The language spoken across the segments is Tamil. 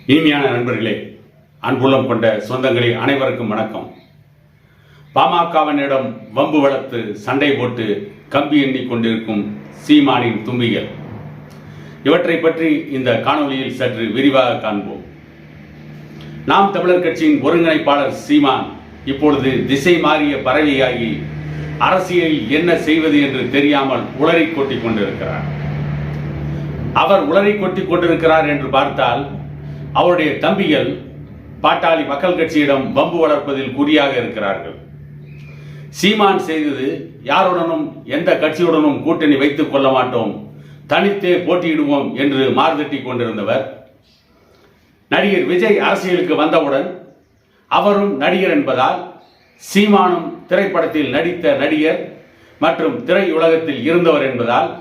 இனிமையான நண்பர்களே, அன்புள்ளம் கொண்ட சொந்தங்களே, அனைவருக்கும் வணக்கம். பாமகவினிடம் வம்பு வளர்த்து சண்டை போட்டு கம்பி எண்ணிக் கொண்டிருக்கும் சீமானின் தும்பிகள், இவற்றை பற்றி இந்த காணொலியில் சற்று விரிவாக காண்போம். நாம் தமிழர் கட்சியின் ஒருங்கிணைப்பாளர் சீமான் இப்பொழுது திசை மாறிய பறவையாகி அரசியலில் என்ன செய்வது என்று தெரியாமல் உளறி கொட்டிக் கொண்டிருக்கிறார். அவர் உளறி கொட்டிக் கொண்டிருக்கிறார் என்று பார்த்தால், அவருடைய தம்பிகள் பாட்டாளி மக்கள் கட்சியிடம் வம்பு வளர்ப்பதில் குறியாக இருக்கிறார்கள். சீமான் செய்தது, யாருடனும் எந்த கட்சியுடனும் கூட்டணி வைத்துக் கொள்ள மாட்டோம், தனித்தே போட்டியிடுவோம் என்று மார்தட்டி கொண்டிருந்தவர், நடிகர் விஜய் அரசியலுக்கு வந்தவுடன் அவரும் நடிகர் என்பதால் சீமானும் திரைப்படத்தில் நடித்த நடிகர் மற்றும் திரையுலகத்தில் இருந்தவர் என்பதால்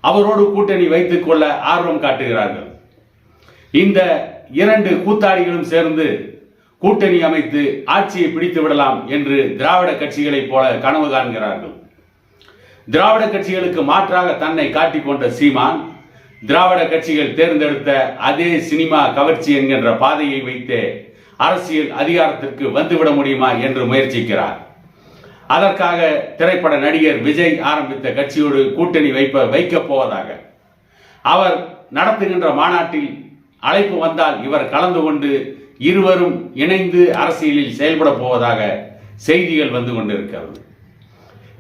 அவரோடு கூட்டணி வைத்துக் கொள்ள ஆர்வம் காட்டுகிறார்கள். இந்த இரண்டு கூத்தாடிகளும் சேர்ந்து கூட்டணி அமைத்து ஆட்சியை பிடித்து விடலாம் என்று திராவிட கட்சிகளைப் போல கனவு காண்கிறார்கள். திராவிட கட்சிகளுக்கு மாற்றாக தன்னை காட்டிக்கொண்ட சீமான், திராவிட கட்சிகள் தேர்ந்தெடுத்த அதே சினிமா கவர்ச்சி என்கின்ற பாதையை வைத்து அரசியல் அதிகாரத்திற்கு வந்துவிட முடியுமா என்று முயற்சிக்கிறார். அதற்காக திரைப்பட நடிகர் விஜய் ஆரம்பித்த கட்சியோடு கூட்டணி வைக்கப் போவதாக, அவர் நடத்துகின்ற மாநாட்டில் அழைப்பு வந்தால் இவர் கலந்து கொண்டு இருவரும் இணைந்து அரசியலில் செயல்பட போவதாக செய்திகள் வந்து கொண்டிருக்கிறது.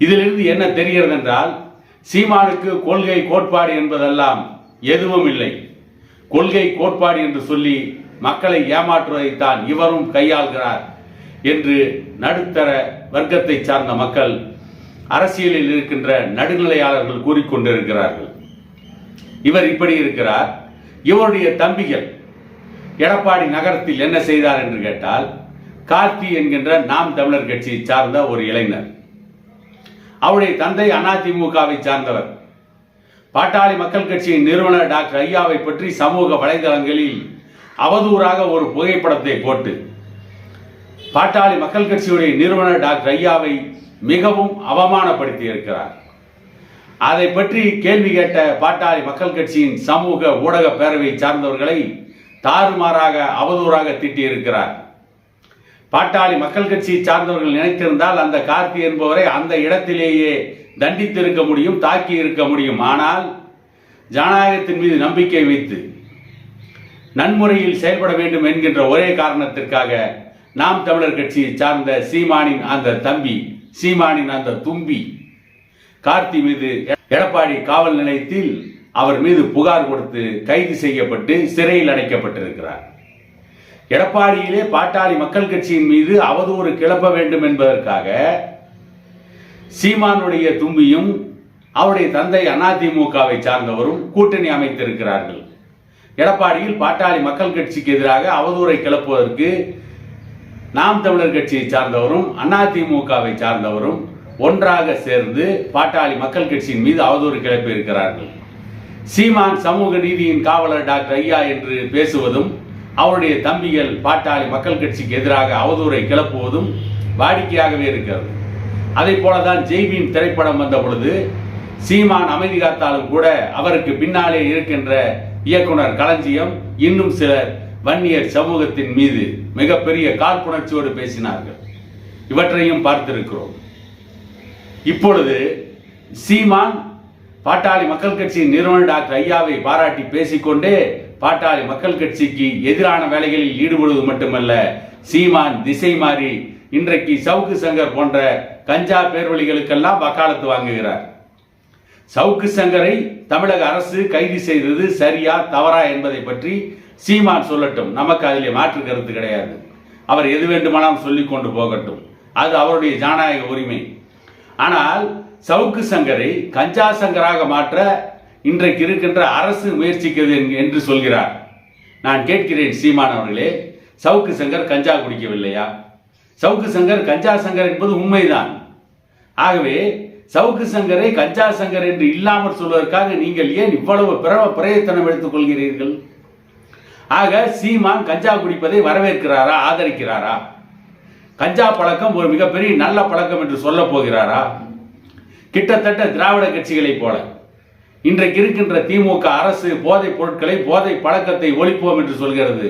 இதிலிருந்து என்ன தெரிகிறது என்றால், சீமானுக்கு கொள்கை கோட்பாடு என்பதெல்லாம் எதுவும் இல்லை. கொள்கை கோட்பாடு என்று சொல்லி மக்களை ஏமாற்றுவதைத்தான் இவரும் கையாள்கிறார் என்று நடுத்தர வர்க்கத்தை சார்ந்த மக்கள், அரசியலில் இருக்கின்ற நடுநிலையாளர்கள் கூறிக்கொண்டிருக்கிறார்கள். இவர் இப்படி இருக்கிறார். இவருடைய தம்பிகள் எடப்பாடி நகரத்தில் என்ன செய்தார் என்று கேட்டால், கார்த்தி என்கின்ற நாம் தமிழர் கட்சியை சார்ந்த ஒரு இளைஞர், அவருடைய தந்தை அதிமுகவை சார்ந்தவர், பாட்டாளி மக்கள் கட்சியின் நிறுவனர் டாக்டர் ஐயாவை பற்றி சமூக வலைதளங்களில் அவதூறாக ஒரு புகைப்படத்தை போட்டு பாட்டாளி மக்கள் கட்சியுடைய நிறுவனர் டாக்டர் ஐயாவை மிகவும் அவமானப்படுத்தி இருக்கிறார். அதை பற்றி கேள்வி கேட்ட பாட்டாளி மக்கள் கட்சியின் சமூக ஊடக பேரவை சார்ந்தவர்களை தாறுமாறாக அவதூறாக திட்டியிருக்கிறார். பாட்டாளி மக்கள் கட்சியை சார்ந்தவர்கள் நினைத்திருந்தால் அந்த கார்த்தி என்பவரை அந்த இடத்திலேயே தண்டித்திருக்க முடியும், தாக்கி இருக்க முடியும். ஆனால் ஜனநாயகத்தின் மீது நம்பிக்கை வைத்து நன்முறையில் செயல்பட வேண்டும் என்கின்ற ஒரே காரணத்திற்காக நாம் தமிழர் கட்சியை சார்ந்த சீமானின் அந்த தம்பி, சீமானின் அந்த தும்பி கார்த்தி மீது எடப்பாடி காவல் நிலையத்தில் அவர் மீது புகார் கொடுத்து கைது செய்யப்பட்டு சிறையில் அடைக்கப்பட்டிருக்கிறார். எடப்பாடியிலே பாட்டாளி மக்கள் கட்சியின் மீது அவதூறு கிளப்ப வேண்டும் என்பதற்காக சீமானுடைய தும்பியும் அவருடைய தந்தை அதிமுகவை சார்ந்தவரும் கூட்டணி அமைத்திருக்கிறார்கள். எடப்பாடியில் பாட்டாளி மக்கள் கட்சிக்கு எதிராக அவதூறை கிளப்புவதற்கு நாம் தமிழர் கட்சியை சார்ந்தவரும் அதிமுகவை சார்ந்தவரும் ஒன்றாக சேர்ந்து பாட்டாளி மக்கள் கட்சியின் மீது அவதூறு கிளப்பி இருக்கிறார்கள். சீமான் சமூக நீதியின் காவலர் டாக்டர் ஐயா என்று பேசுவதும், அவருடைய தம்பிகள் பாட்டாளி மக்கள் கட்சிக்கு எதிராக அவதூறை கிளப்புவதும் வாடிக்கையாகவே இருக்கிறது. அதை போலதான் ஜெய்பீம் திரைப்படம் வந்த பொழுது சீமான் அமைதி காத்தாலும் கூட அவருக்கு பின்னாலே இருக்கின்ற இயக்குனர் களஞ்சியம் இன்னும் சிலர் வன்னியர் சமூகத்தின் மீது மிகப்பெரிய காழ்ப்புணர்ச்சியோடு பேசினார்கள். இவற்றையும் பார்த்திருக்கிறோம். இப்பொழுது சீமான் பாட்டாளி மக்கள் கட்சியின் நிறுவனர் டாக்டர் ஐயாவை பாராட்டி பேசிக்கொண்டே பாட்டாளி மக்கள் கட்சிக்கு எதிரான வேலைகளில் ஈடுபடுவது மட்டுமல்ல, சீமான் திசை மாறி இன்றைக்கு சவுக்கு சங்கர் போன்ற கஞ்சா பேர்வழிகளுக்கெல்லாம் வக்காலத்து வாங்குகிறார். சவுக்கு சங்கரை தமிழக அரசு கைது செய்தது சரியா தவறா என்பதை பற்றி சீமான் சொல்லட்டும், நமக்கு அதிலே மாற்று கருத்து கிடையாது. அவர் எது வேண்டுமானாலும் சொல்லிக் கொண்டு போகட்டும், அது அவருடைய ஜனநாயக உரிமை. ஆனால் சவுக்கு சங்கரை கஞ்சா சங்கராக மாற்ற இன்றைக்கு இருக்கின்ற அரசு முயற்சிக்கிறது என்று சொல்கிறார். நான் கேட்கிறேன், சீமான் அவர்களே, சவுக்கு சங்கர் கஞ்சா குடிக்கவில்லையா? சவுக்கு சங்கர் கஞ்சா சங்கர் என்பது உண்மைதான். ஆகவே சவுக்கு சங்கரை கஞ்சா சங்கர் என்று இல்லாமல் சொல்வதற்காக நீங்கள் ஏன் இவ்வளவு பிரயத்தனம் எடுத்துக் கொள்கிறீர்கள்? ஆக சீமான் கஞ்சா குடிப்பதை வரவேற்கிறாரா, ஆதரிக்கிறாரா? கஞ்சா பழக்கம் ஒரு மிகப்பெரிய நல்ல பழக்கம் என்று சொல்ல போகிறாரா? கிட்டத்தட்ட திராவிட கட்சிகளை போல இன்றைக்கு இருக்கின்ற திமுக அரசு போதைப் பொருட்களை, போதை பழக்கத்தை ஒழிப்போம் என்று சொல்கிறது.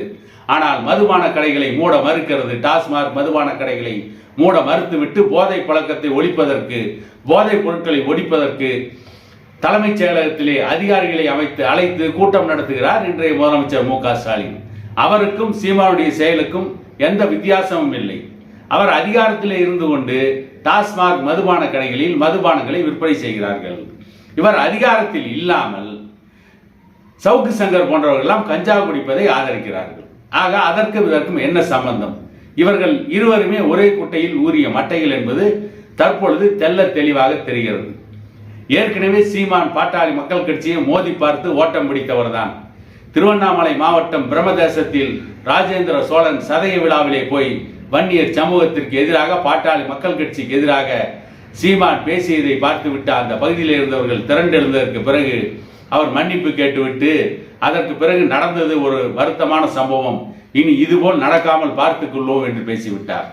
ஆனால் மதுபான கடைகளை மூட மறுக்கிறது. டாஸ்மாக் மதுபான கடைகளை மூட மறுத்துவிட்டு போதை பழக்கத்தை ஒழிப்பதற்கு, போதைப் பொருட்களை ஒழிப்பதற்கு தலைமைச் செயலகத்திலே அதிகாரிகளை அழைத்து கூட்டம் நடத்துகிறார் இன்றைய முதலமைச்சர் மு.க. ஸ்டாலின். அவருக்கும் சீமானுடைய செயலுக்கும் எந்த வித்தியாசமும் இல்லை. அவர் அதிகாரத்தில் இருந்து கொண்டு டாஸ்மாக் மதுபான கடைகளில் மதுபானங்களை விற்பனை செய்கிறார்கள். இவர் அதிகாரத்தில் இல்லாமல் சவுக்கு சங்கர் போன்றவர்களெல்லாம் கஞ்சா குடிப்பதை ஆதரிக்கிறார்கள். ஆக அதற்கும் இதற்கும் என்ன சம்பந்தம்? இவர்கள் இருவருமே ஒரே குட்டையில் ஊறிய மட்டைகள் என்பது தற்பொழுது தெல்ல தெளிவாக தெரிகிறது. ஏற்கனவே சீமான் பாட்டாளி மக்கள் கட்சியை மோதி பார்த்து ஓட்டம் பிடித்தவர் தான். திருவண்ணாமலை மாவட்டம் பிரம்மதேசத்தில் ராஜேந்திர சோழன் சதய விழாவிலே போய் வன்னியர் சமூகத்திற்கு எதிராக, பாட்டாளி மக்கள் கட்சிக்கு எதிராக சீமான் பேசியதை பார்த்துவிட்டு அந்த பகுதியில் இருந்தவர்கள் திரண்டெழுந்ததற்கு பிறகு அவர் மன்னிப்பு கேட்டுவிட்டு அதற்கு பிறகு நடந்தது ஒரு வருத்தமான சம்பவம், இனி இதுபோல் நடக்காமல் பார்த்துக் கொள்வோம் என்று பேசிவிட்டார்.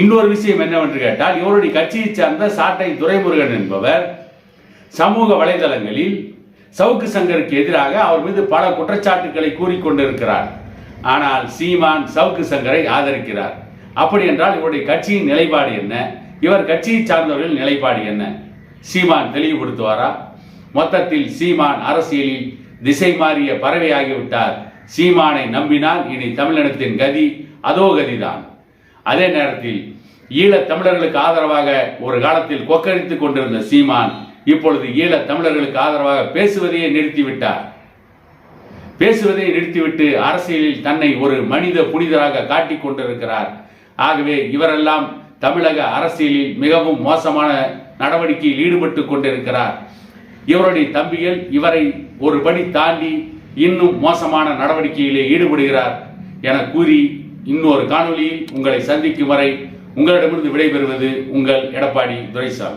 இன்னொரு விஷயம் என்னவென்று கேட்டால், இவருடைய கட்சியை சார்ந்த சாட்டை துரைமுருகன் என்பவர் சமூக வலைதளங்களில் சவுக்கு சங்கருக்கு எதிராக அவர் மீது பல குற்றச்சாட்டுக்களை கூறிக்கொண்டிருக்கிறார். ஆனால் சீமான் சவுக்கு சங்கரை ஆதரிக்கிறார். அப்படி என்றால் இவருடைய கட்சியின் நிலைப்பாடு என்ன? இவர் கட்சியை சார்ந்தவர்கள் நிலைப்பாடு என்ன? சீமான் தெளிவுபடுத்துவாரா? மொத்தத்தில் சீமான் அரசியலில் திசை மாறிய பறவையாகிவிட்டார். சீமானை நம்பினால் இனி தமிழினத்தின் கதி அதோ கதிதான். அதே நேரத்தில் ஈழத் தமிழர்களுக்கு ஆதரவாக ஒரு காலத்தில் கொக்கரித்துக் கொண்டிருந்த சீமான் இப்பொழுது ஈழத் தமிழர்களுக்கு ஆதரவாக பேசுவதையே நிறுத்திவிட்டார். பேசுவதை நிறுத்திவிட்டு அரசியலில் தன்னை ஒரு மனித புனிதராக காட்டிக் கொண்டிருக்கிறார். ஆகவே இவரெல்லாம் தமிழக அரசியலில் மிகவும் மோசமான நடவடிக்கையில் ஈடுபட்டு கொண்டிருக்கிறார். இவருடைய தம்பிகள் இவரை ஒரு படி தாண்டி இன்னும் மோசமான நடவடிக்கையிலே ஈடுபடுகிறார் என கூறி இன்னொரு காணொளியில் உங்களை சந்திக்கும் வரை உங்களிடமிருந்து விடைபெறுவது உங்கள் எடப்பாடி துரைசாமி.